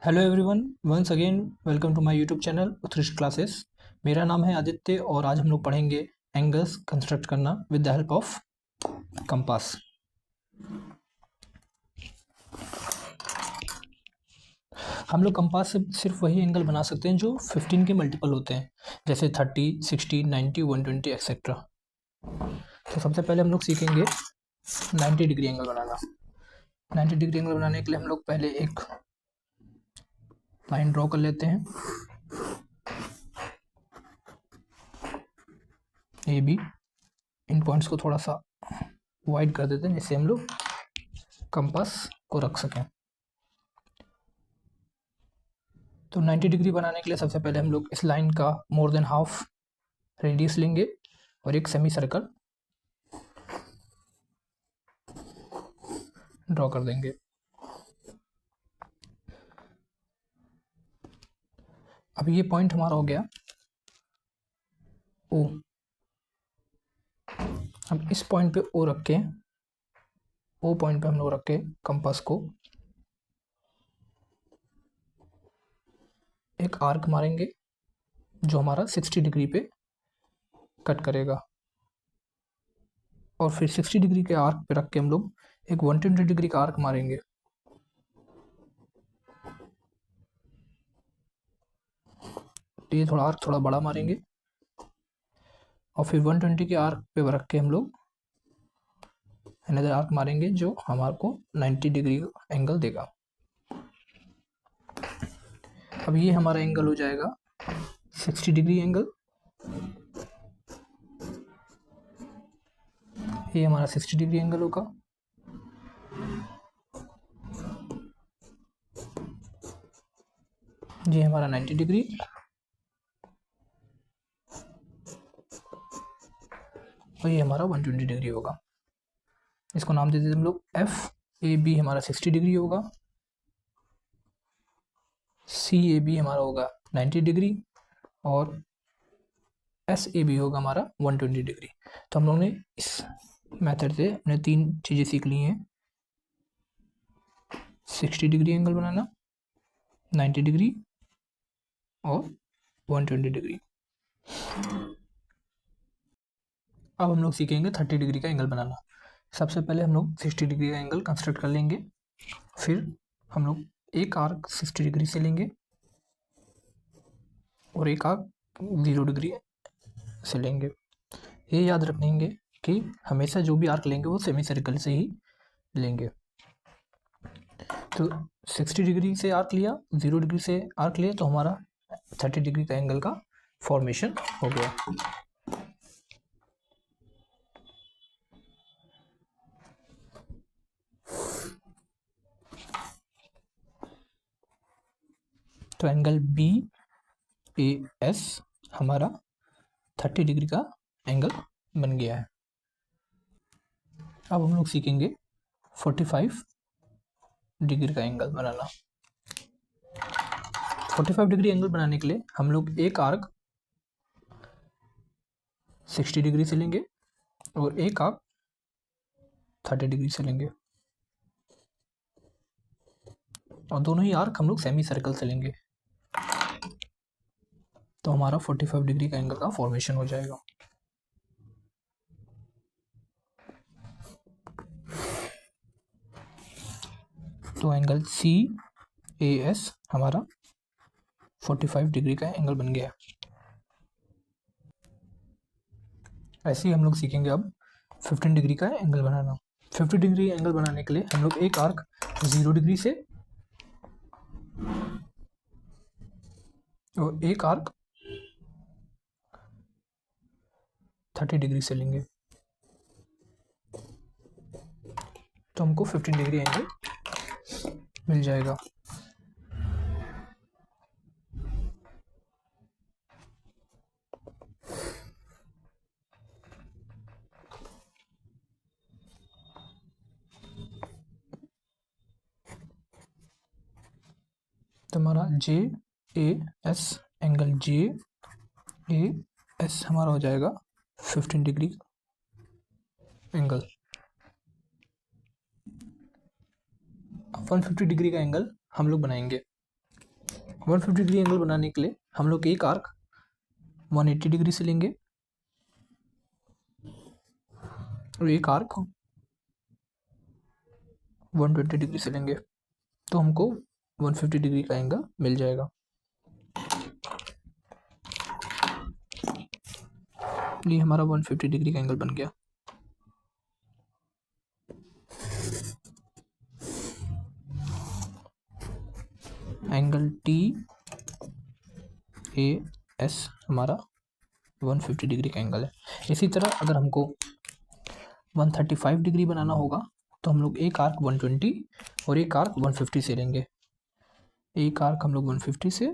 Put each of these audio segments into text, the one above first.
Hello everyone, once again welcome to my YouTube channel Utkrisht classes. मेरा नाम है आदित्य और आज हम लोग पढ़ेंगे एंगल्स कंस्ट्रक्ट करना with the help of compass. हम लोग कंपास से सिर्फ वही एंगल बना सकते हैं जो 15 के मल्टीपल होते हैं, जैसे 30, 60, 90, 120 एक्सेट्रा। तो सबसे पहले हम लोग सीखेंगे 90 डिग्री एंगल बनाना। 90 डिग्री एंगल बनाने के लिए हम लोग पहले एक लाइन ड्रॉ कर लेते हैं, ए बी। इन पॉइंट्स को थोड़ा सा वाइड कर देते हैं जिससे हम लोग कंपास को रख सकें। तो 90 डिग्री बनाने के लिए सबसे पहले हम लोग इस लाइन का मोर देन हाफ रेडियस लेंगे और एक सेमी सर्कल ड्रॉ कर देंगे। अब ये पॉइंट हमारा हो गया ओ। अब इस पॉइंट पे ओ रख के, ओ पॉइंट पे हम लोग रख के कंपास को एक आर्क मारेंगे जो हमारा 60 डिग्री पे कट करेगा, और फिर 60 डिग्री के आर्क पे रख के हम लोग एक 120 डिग्री का आर्क मारेंगे। तो ये थोड़ा आर्क थोड़ा बड़ा मारेंगे और फिर 120 के आर्क पे रख के हम लोग अनदर आर्क मारेंगे जो हमारे को 90 डिग्री एंगल देगा। अब ये हमारा एंगल हो जाएगा 60 डिग्री एंगल। ये हमारा 60 डिग्री एंगल होगा। ये हमारा 90 डिग्री, और ये हमारा 120 डिग्री होगा। इसको नाम दे देते हम लोग एफ ए बी। हमारा 60 डिग्री होगा, सी ए बी हमारा होगा 90 डिग्री, और एस ए बी होगा हमारा 120 डिग्री। तो हम लोग ने इस मेथड से अपने तीन चीज़ें सीख ली हैं: 60 डिग्री एंगल बनाना, 90 डिग्री और 120 डिग्री। अब हम लोग सीखेंगे 30 डिग्री का एंगल बनाना। सबसे पहले हम लोग 60 डिग्री का एंगल कंस्ट्रक्ट कर लेंगे, फिर हम लोग एक आर्क 60 डिग्री से लेंगे और एक आर्क 0 डिग्री से लेंगे। ये याद रखेंगे कि हमेशा जो भी आर्क लेंगे वो सेमी सर्कल से ही लेंगे। तो 60 डिग्री से आर्क लिया, 0 डिग्री से आर्क लिया, तो हमारा 30 डिग्री का एंगल का फॉर्मेशन हो गया। तो एंगल बी ए एस हमारा 30 डिग्री का एंगल बन गया है। अब हम लोग सीखेंगे 45 डिग्री का एंगल बनाना। 45 डिग्री एंगल बनाने के लिए हम लोग एक आर्क 60 डिग्री से लेंगे और एक आर्क 30 डिग्री से लेंगे, और दोनों ही आर्क हम लोग सेमी सर्कल से लेंगे। तो हमारा 45 डिग्री का एंगल का फॉर्मेशन हो जाएगा। तो एंगल सी ए एस हमारा 45 डिग्री का एंगल बन गया। ऐसे ही हम लोग सीखेंगे अब 15 डिग्री का एंगल बनाना। 50 डिग्री एंगल बनाने के लिए हम लोग एक आर्क 0 डिग्री से और एक आर्क 30 डिग्री से लेंगे, तो हमको 15 डिग्री एंगल मिल जाएगा। तो हमारा J A S angle J A S हमारा हो जाएगा 15 डिग्री एंगल। 150 डिग्री का एंगल हम लोग बनाएंगे। 150 डिग्री एंगल बनाने के लिए हम लोग एक आर्क 180 डिग्री से लेंगे और एक आर्क 120 डिग्री से लेंगे, तो हमको 150 डिग्री का एंगल मिल जाएगा। ये हमारा 150 डिग्री का एंगल बन गया। एंगल टी ए एस हमारा 150 डिग्री का एंगल है। इसी तरह अगर हमको 135 डिग्री बनाना होगा तो हम लोग एक आर्क 120 और एक आर्क 150 से लेंगे। एक आर्क हम लोग 150 से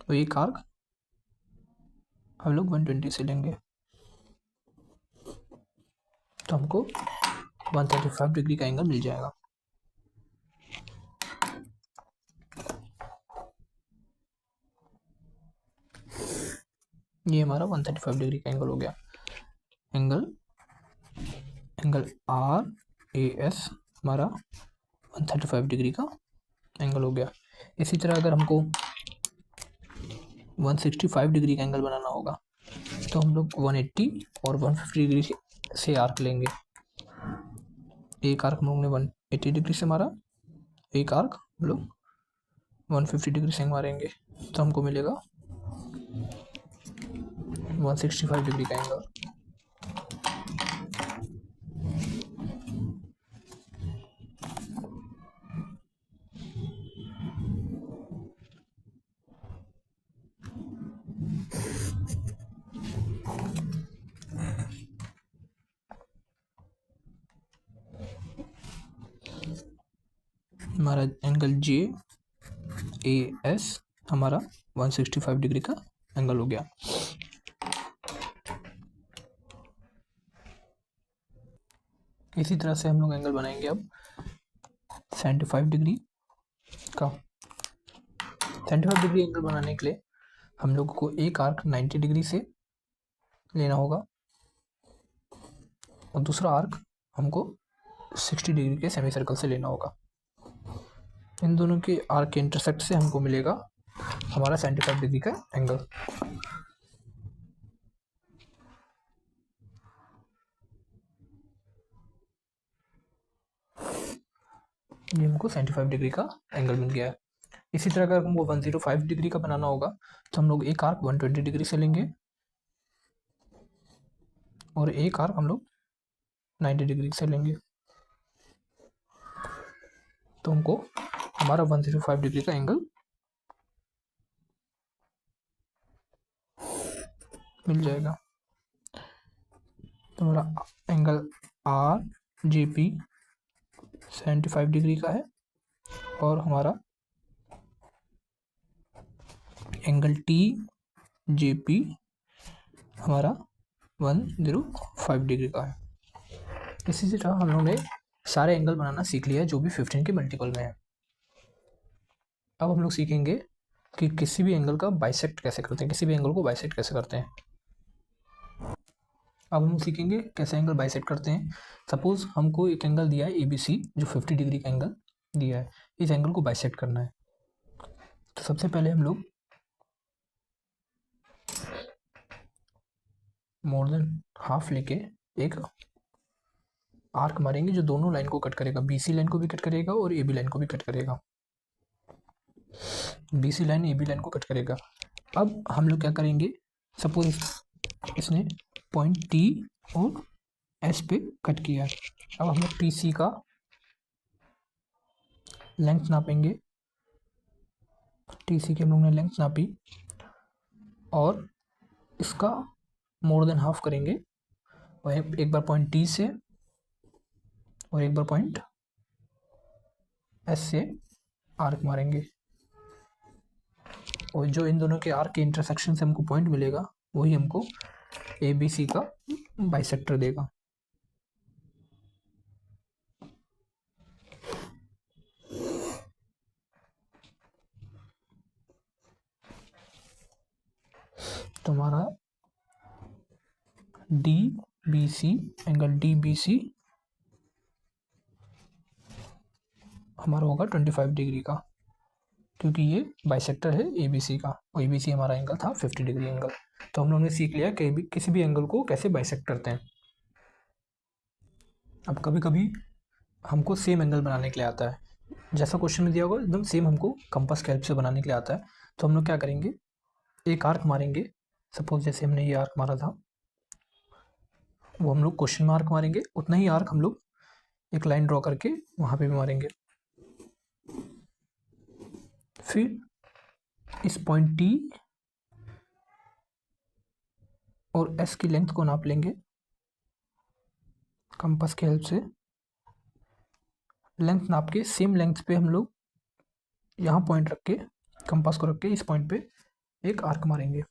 और एक आर्क हम लोग 120 से लेंगे, तो हमको 135 डिग्री का एंगल मिल जाएगा। ये हमारा 135 डिग्री का एंगल हो गया। एंगल आर ए एस हमारा 135 डिग्री का एंगल हो गया। इसी तरह अगर हमको 165 डिग्री का एंगल बनाना होगा तो हम लोग 180 और 150 डिग्री से आर्क लेंगे। एक आर्क हम लोग ने 180 डिग्री से मारा, एक आर्क हम लोग 150 डिग्री से मारेंगे, तो हमको मिलेगा 165 डिग्री का एंगल। हमारा एंगल जे ए एस हमारा 165 डिग्री का एंगल हो गया। इसी तरह से हम लोग एंगल बनाएंगे अब 75 डिग्री का। 75 डिग्री एंगल बनाने के लिए हम लोग को एक आर्क 90 डिग्री से लेना होगा और दूसरा आर्क हमको 60 डिग्री के सेमी सर्कल से लेना होगा। इन दोनों के आर्क के इंटरसेक्ट से हमको मिलेगा हमारा 75 डिग्री का एंगल। ये हमको 75 डिग्री का एंगल मिल गया है। इसी तरह अगर हमको 105 डिग्री का बनाना होगा तो हम लोग एक आर्क 120 डिग्री से लेंगे और एक आर्क हम लोग 90 डिग्री से लेंगे, तो हमको हमारा 105 डिग्री का एंगल मिल जाएगा। तो हमारा angle R J P 75 degree का है और हमारा एंगल टी जे पी हमारा 105 डिग्री का है। इसी तरह हम लोगों ने सारे एंगल बनाना सीख लिया है जो भी 15 के मल्टीपल में है। अब हम लोग सीखेंगे कि किसी भी एंगल का बाइसेक्ट कैसे करते हैं, किसी भी एंगल को बाइसेक्ट कैसे करते हैं। अब हम सीखेंगे कैसे एंगल बाइसेक्ट करते हैं। सपोज हमको एक एंगल दिया है ABC जो 50 डिग्री का एंगल दिया है, इस एंगल को बाइसेक्ट करना है। तो सबसे पहले हम लोग मोर देन हाफ लेके एक आर्क मारेंगे जो दोनों लाइन को कट करेगा, BC लाइन को भी कट करेगा और AB लाइन को भी कट करेगा। BC लाइन AB लाइन को कट करेगा। अब हम लोग क्या करेंगे, सपोज इसने पॉइंट T और S पे कट किया है। अब हम लोग PC का लेंथ नापेंगे। TC की हम लोग ने लेंथ नापी और इसका मोर देन हाफ करेंगे और एक बार पॉइंट T से और एक बार पॉइंट S से आर्क मारेंगे और जो इन दोनों के आर्क के इंटरसेक्शन से हमको पॉइंट मिलेगा वही हमको ABC का बाइसेक्टर देगा। तो हमारा DBC एंगल DBC हमारा होगा 25 डिग्री का, क्योंकि ये बाइसेक्टर है ABC का, और ABC हमारा एंगल था 50 डिग्री एंगल। तो हम लोगों ने सीख लिया कि किसी भी एंगल को कैसे बाइसेक्ट करते हैं। अब कभी कभी हमको सेम एंगल बनाने के लिए आता है, जैसा क्वेश्चन में दिया होगा एकदम सेम हमको कंपास की हेल्प से बनाने के लिए आता है। तो हम लोग क्या करेंगे, एक आर्क मारेंगे। सपोज जैसे हमने ये आर्क मारा था, वो हम लोग क्वेश्चन में आर्क मारेंगे, उतना ही आर्क हम लोग एक लाइन ड्रॉ करके वहाँ पे भी मारेंगे। फिर इस पॉइंट T और S की लेंथ को नाप लेंगे कंपास की हेल्प से। लेंथ नाप के सेम लेंथ पे हम लोग यहाँ पॉइंट रख के, कंपास को रख के इस पॉइंट पे एक आर्क मारेंगे।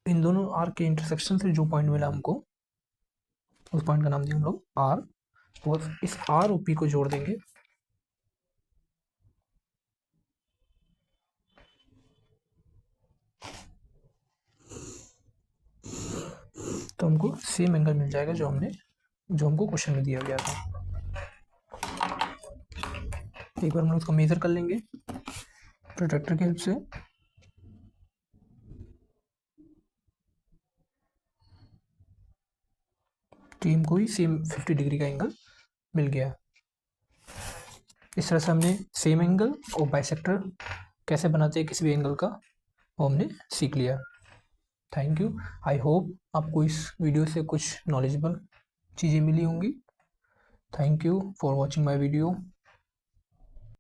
इन दोनों आर्क के इंटरसेक्शन से जो पॉइंट मिला हमको, उस पॉइंट का नाम दिया हम लोग R, और इस R और P को जोड़ देंगे। तो हमको सेम एंगल मिल जाएगा जो हमको क्वेश्चन में दिया गया था। एक बार हम लोग उसको मेजर कर लेंगे प्रोट्रैक्टर की हेल्प से। टीम को ही सेम 50 डिग्री का एंगल मिल गया। इस तरह से हमने सेम एंगल और बाइसेक्टर कैसे बनाते हैं किसी भी एंगल का, वो हमने सीख लिया। Thank you. आई होप आपको इस वीडियो से कुछ नॉलेजेबल चीज़ें मिली होंगी। Thank you for watching my video.